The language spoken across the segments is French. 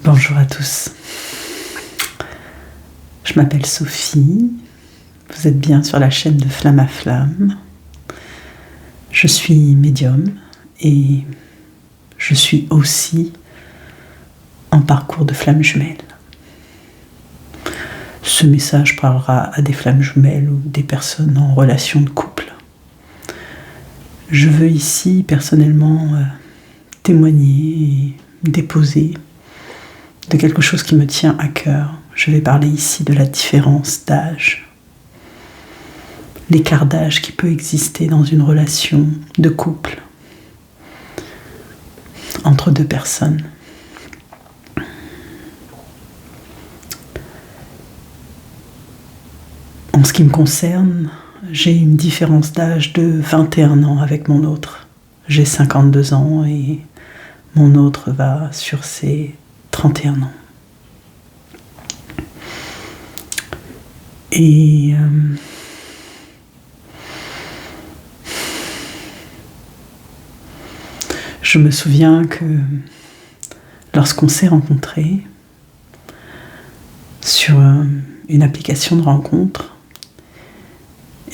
Bonjour à tous, je m'appelle Sophie, vous êtes bien sur la chaîne de Flamme à Flamme. Je suis médium et je suis aussi en parcours de flamme jumelle. Ce message parlera à des flammes jumelles ou des personnes en relation de couple. Je veux ici personnellement témoigner et déposer de quelque chose qui me tient à cœur. Je vais parler ici de la différence d'âge. L'écart d'âge qui peut exister dans une relation de couple entre deux personnes. En ce qui me concerne, j'ai une différence d'âge de 21 ans avec mon autre. J'ai 52 ans et mon autre va sur ses 31 ans. Et je me souviens que lorsqu'on s'est rencontrés sur une application de rencontre,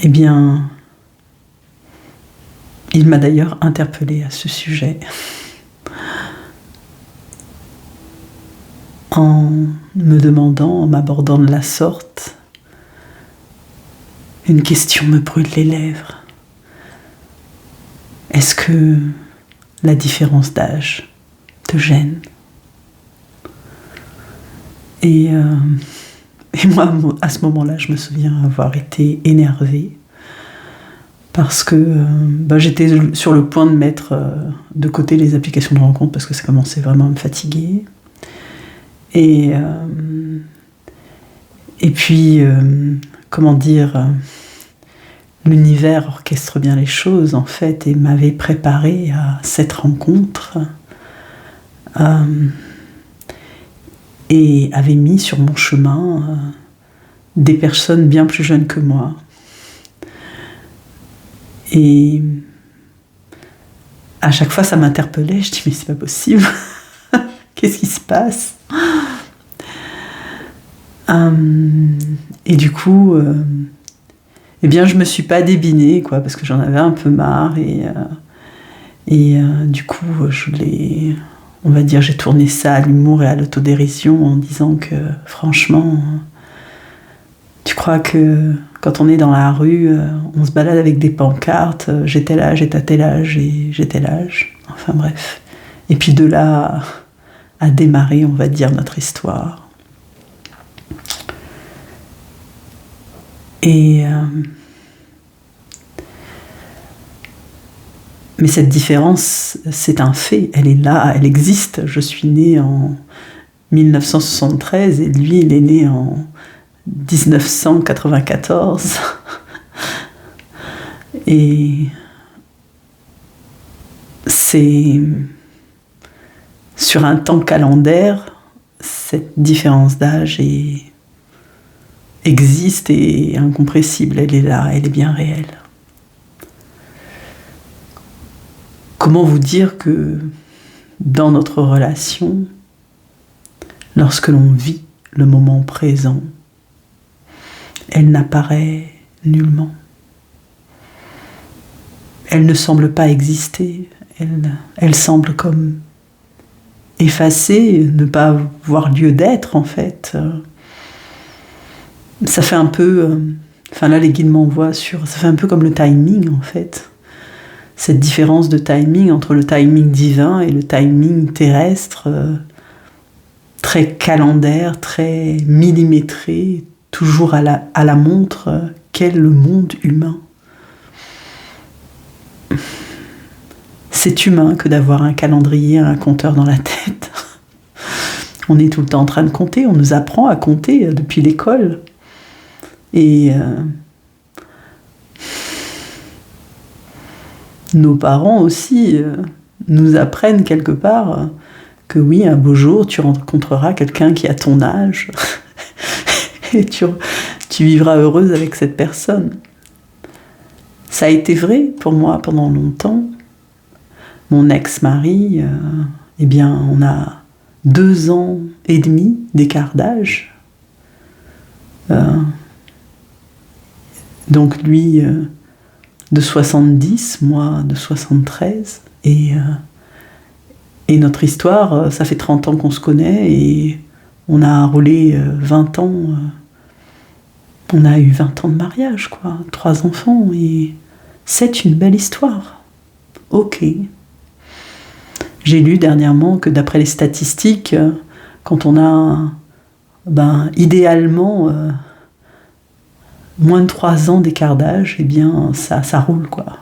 eh bien, il m'a d'ailleurs interpellée à ce sujet en me demandant, en m'abordant de la sorte, une question me brûle les lèvres. Est-ce que la différence d'âge te gêne ? Et moi, à ce moment-là, je me souviens avoir été énervée parce que j'étais sur le point de mettre de côté les applications de rencontre parce que ça commençait vraiment à me fatiguer. Et puis, l'univers orchestre bien les choses, en fait, et m'avait préparé à cette rencontre et avait mis sur mon chemin des personnes bien plus jeunes que moi. Et à chaque fois, ça m'interpellait. Je dis, mais c'est pas possible. Qu'est-ce qui se passe ? Et du coup, je me suis pas débinée, parce que j'en avais un peu marre. Et du coup, j'ai tourné ça à l'humour et à l'autodérision en disant que, franchement, tu crois que quand on est dans la rue, on se balade avec des pancartes, j'ai tel âge, et t'as tel âge, et j'ai tel âge. Enfin bref. Et puis de là à démarrer, on va dire, notre histoire. Mais cette différence, c'est un fait, elle est là, elle existe. Je suis née en 1973 et lui, il est né en 1994. Et c'est sur un temps calendaire, cette différence d'âge existe et est incompressible. Elle est là, elle est bien réelle. Comment vous dire que dans notre relation, lorsque l'on vit le moment présent, elle n'apparaît nullement. Elle ne semble pas exister. Elle semble comme effacée, ne pas avoir lieu d'être en fait. Ça fait un peu... là, les guides m'envoient ça fait un peu comme le timing en fait. Cette différence de timing entre le timing divin et le timing terrestre, très calendaire, très millimétré, toujours à la montre, qu'est le monde humain. C'est humain que d'avoir un calendrier, un compteur dans la tête. On est tout le temps en train de compter, on nous apprend à compter depuis l'école. Et nos parents aussi nous apprennent quelque part que oui, un beau jour, tu rencontreras quelqu'un qui a ton âge et tu vivras heureuse avec cette personne. Ça a été vrai pour moi pendant longtemps. Mon ex-mari, on a 2 ans et demi d'écart d'âge. Donc lui de 70, moi de 73. Et notre histoire, ça fait 30 ans qu'on se connaît et on a roulé 20 ans. On a eu 20 ans de mariage, quoi. 3 enfants et c'est une belle histoire. Ok. J'ai lu dernièrement que d'après les statistiques, quand on a idéalement moins de 3 ans d'écart d'âge, eh bien ça roule, quoi.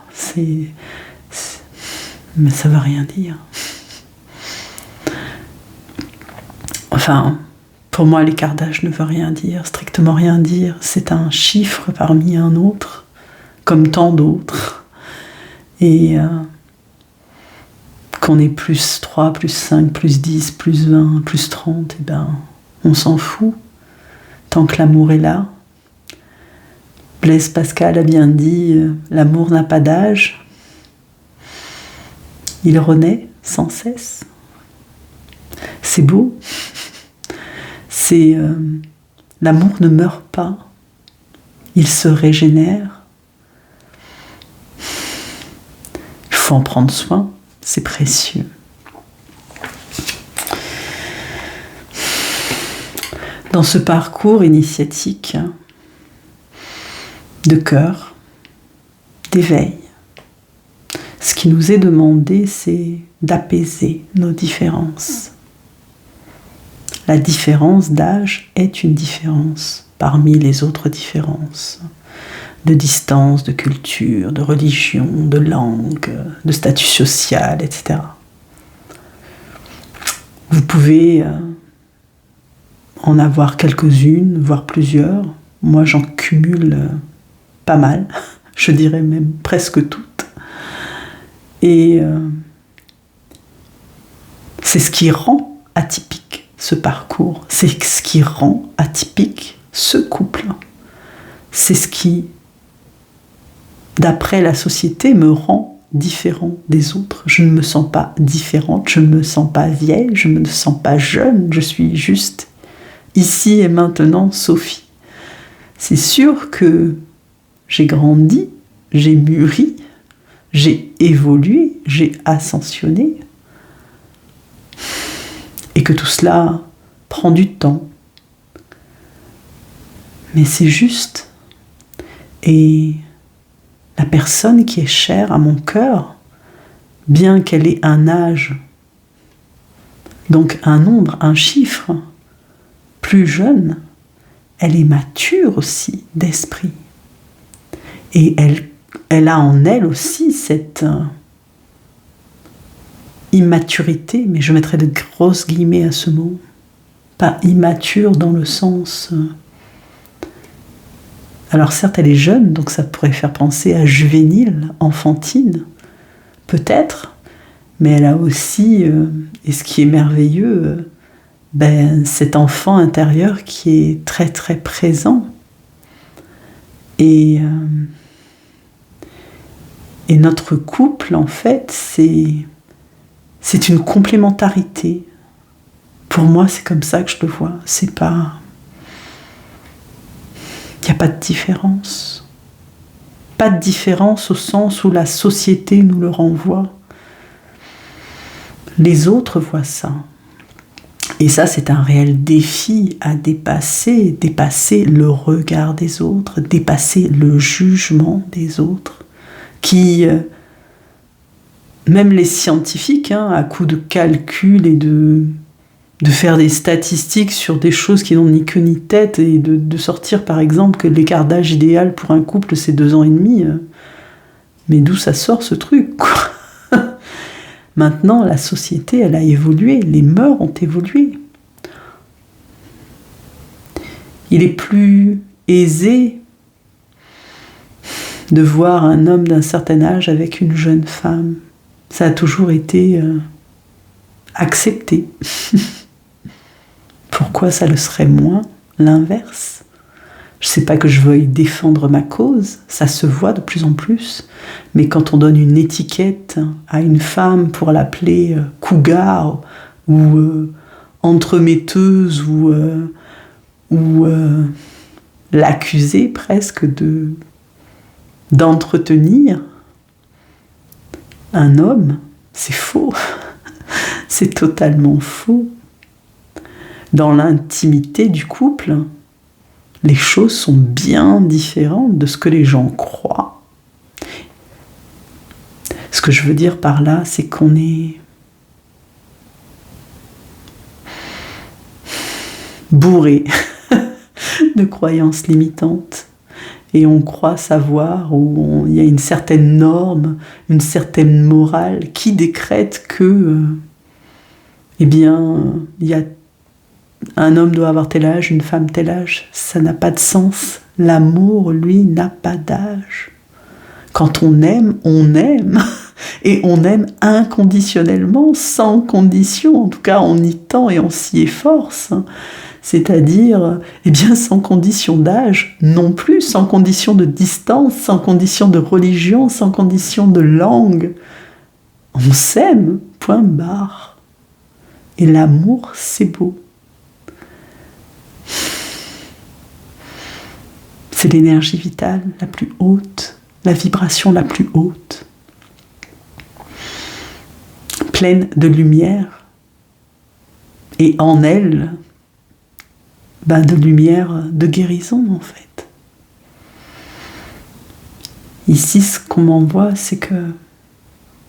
Mais ça veut rien dire. Enfin, pour moi, l'écart d'âge ne veut rien dire, strictement rien dire. C'est un chiffre parmi un autre, comme tant d'autres. Et qu'on ait plus 3, plus 5, plus 10, plus 20, plus 30, eh ben, on s'en fout. Tant que l'amour est là. Blaise Pascal a bien dit « L'amour n'a pas d'âge. Il renaît sans cesse. » C'est beau. L'amour ne meurt pas. Il se régénère. Il faut en prendre soin. C'est précieux. Dans ce parcours initiatique de cœur, d'éveil, ce qui nous est demandé, c'est d'apaiser nos différences. La différence d'âge est une différence parmi les autres différences de distance, de culture, de religion, de langue, de statut social, etc. Vous pouvez en avoir quelques-unes, voire plusieurs. Moi, j'en cumule pas mal, je dirais même presque toutes. Et c'est ce qui rend atypique ce parcours. C'est ce qui rend atypique ce couple. C'est ce qui, d'après la société, me rend différent des autres. Je ne me sens pas différente, je ne me sens pas vieille, je ne me sens pas jeune, je suis juste ici et maintenant Sophie. C'est sûr que j'ai grandi, j'ai mûri, j'ai évolué, j'ai ascensionné, et que tout cela prend du temps. Mais c'est juste. Et la personne qui est chère à mon cœur, bien qu'elle ait un âge, donc un nombre, un chiffre, plus jeune, elle est mature aussi d'esprit. Et elle a en elle aussi cette immaturité, mais je mettrai de grosses guillemets à ce mot. Pas immature dans le sens... Alors certes, elle est jeune, donc ça pourrait faire penser à juvénile, enfantine, peut-être, mais elle a aussi, et ce qui est merveilleux, cet enfant intérieur qui est très très présent. Et notre couple, en fait, c'est une complémentarité. Pour moi, c'est comme ça que je le vois. C'est pas... Il n'y a pas de différence. Pas de différence au sens où la société nous le renvoie. Les autres voient ça. Et ça, c'est un réel défi à dépasser. Dépasser le regard des autres, dépasser le jugement des autres. Qui, même les scientifiques, à coup de calcul et de faire des statistiques sur des choses qui n'ont ni queue ni tête et de sortir par exemple que l'écart d'âge idéal pour un couple c'est 2 ans et demi. Mais d'où ça sort ce truc, quoi? Maintenant, la société, elle a évolué, les mœurs ont évolué. Il est plus aisé de voir un homme d'un certain âge avec une jeune femme. Ça a toujours été accepté. Pourquoi ça le serait moins l'inverse? Je ne sais pas que je veuille défendre ma cause, ça se voit de plus en plus, mais quand on donne une étiquette à une femme pour l'appeler cougar ou entremetteuse ou l'accuser presque d'entretenir un homme. C'est faux. C'est totalement faux. Dans l'intimité du couple, les choses sont bien différentes de ce que les gens croient. Ce que je veux dire par là, c'est qu'on est bourré de croyances limitantes. Et on croit savoir, où il y a une certaine norme, une certaine morale qui décrète que, il y a un homme doit avoir tel âge, une femme tel âge. Ça n'a pas de sens. L'amour, lui, n'a pas d'âge. Quand on aime, et on aime inconditionnellement, sans condition. En tout cas, on y tend et on s'y efforce. C'est-à-dire, sans condition d'âge non plus, sans condition de distance, sans condition de religion, sans condition de langue. On s'aime, point barre. Et l'amour, c'est beau. C'est l'énergie vitale la plus haute, la vibration la plus haute, pleine de lumière, et en elle, de lumière de guérison en fait. Ici, ce qu'on m'envoie, c'est que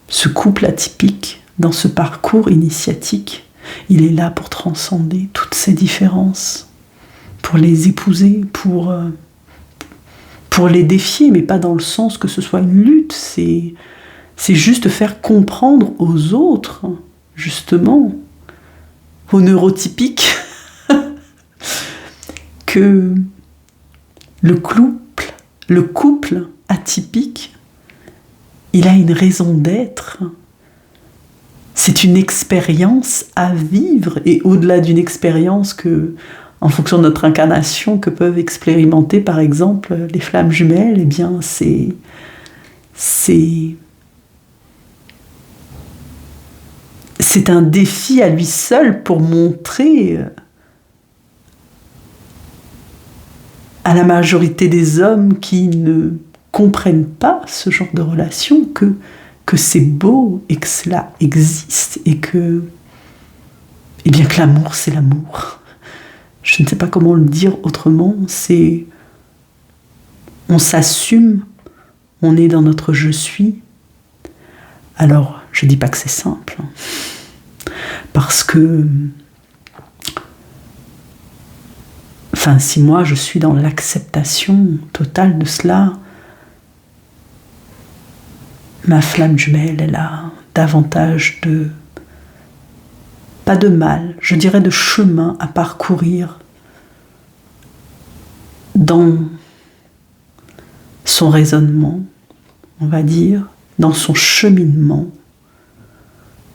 ce couple atypique, dans ce parcours initiatique, il est là pour transcender toutes ces différences, pour les épouser, pour les défier, mais pas dans le sens que ce soit une lutte, c'est juste faire comprendre aux autres, justement, aux neurotypiques, que le couple atypique, il a une raison d'être. C'est une expérience à vivre, et au-delà d'une expérience que, en fonction de notre incarnation, que peuvent expérimenter par exemple les flammes jumelles, c'est un défi à lui seul pour montrer à la majorité des hommes qui ne comprennent pas ce genre de relation que c'est beau et que cela existe et que l'amour, c'est l'amour. Je ne sais pas comment le dire autrement, on s'assume, on est dans notre je suis. Alors, je ne dis pas que c'est simple, parce que si moi je suis dans l'acceptation totale de cela, ma flamme jumelle, elle a davantage pas de mal, je dirais de chemin à parcourir dans son raisonnement, on va dire, dans son cheminement,